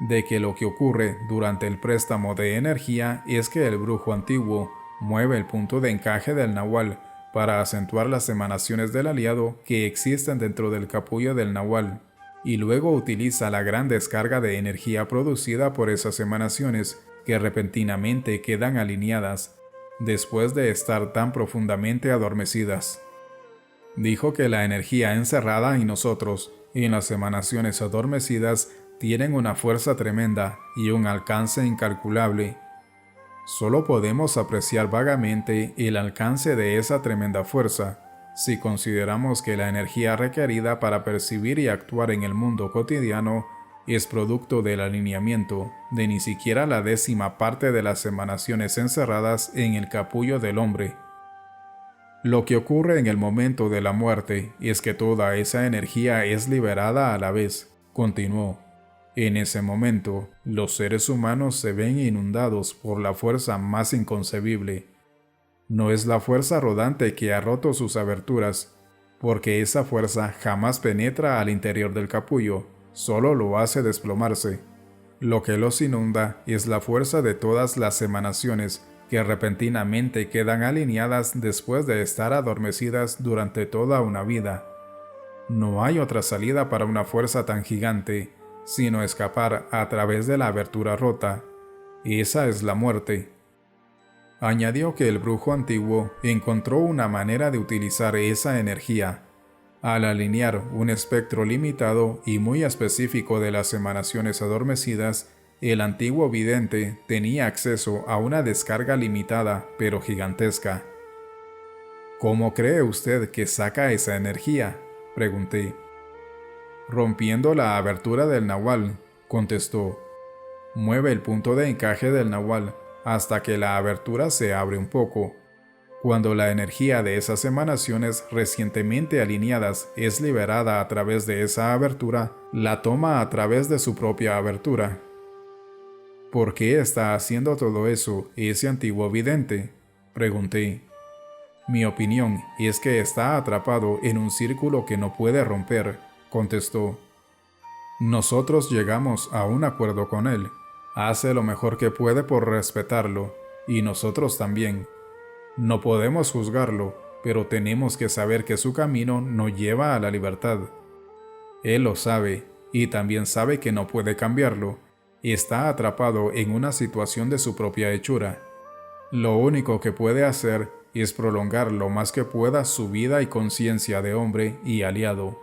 de que lo que ocurre durante el préstamo de energía es que el brujo antiguo mueve el punto de encaje del nahual para acentuar las emanaciones del aliado que existen dentro del capullo del nahual, y luego utiliza la gran descarga de energía producida por esas emanaciones que repentinamente quedan alineadas, después de estar tan profundamente adormecidas. Dijo que la energía encerrada en nosotros y en las emanaciones adormecidas tienen una fuerza tremenda y un alcance incalculable. Solo podemos apreciar vagamente el alcance de esa tremenda fuerza si consideramos que la energía requerida para percibir y actuar en el mundo cotidiano es producto del alineamiento de ni siquiera la 10ª parte de las emanaciones encerradas en el capullo del hombre. Lo que ocurre en el momento de la muerte es que toda esa energía es liberada a la vez, continuó. En ese momento, los seres humanos se ven inundados por la fuerza más inconcebible. No es la fuerza rodante que ha roto sus aberturas, porque esa fuerza jamás penetra al interior del capullo, solo lo hace desplomarse. Lo que los inunda es la fuerza de todas las emanaciones que repentinamente quedan alineadas después de estar adormecidas durante toda una vida. No hay otra salida para una fuerza tan gigante, sino escapar a través de la abertura rota. Esa es la muerte. Añadió que el brujo antiguo encontró una manera de utilizar esa energía. Al alinear un espectro limitado y muy específico de las emanaciones adormecidas, el antiguo vidente tenía acceso a una descarga limitada pero gigantesca. ¿Cómo cree usted que saca esa energía?, pregunté. Rompiendo la abertura del nahual, contestó. Mueve el punto de encaje del nahual hasta que la abertura se abre un poco. Cuando la energía de esas emanaciones recientemente alineadas es liberada a través de esa abertura, la toma a través de su propia abertura. ¿Por qué está haciendo todo eso ese antiguo vidente?, pregunté. Mi opinión es que está atrapado en un círculo que no puede romper, contestó. Nosotros llegamos a un acuerdo con él. Hace lo mejor que puede por respetarlo, y nosotros también. No podemos juzgarlo, pero tenemos que saber que su camino no lleva a la libertad. Él lo sabe, y también sabe que no puede cambiarlo. Está atrapado en una situación de su propia hechura. Lo único que puede hacer es prolongar lo más que pueda su vida y conciencia de hombre y aliado.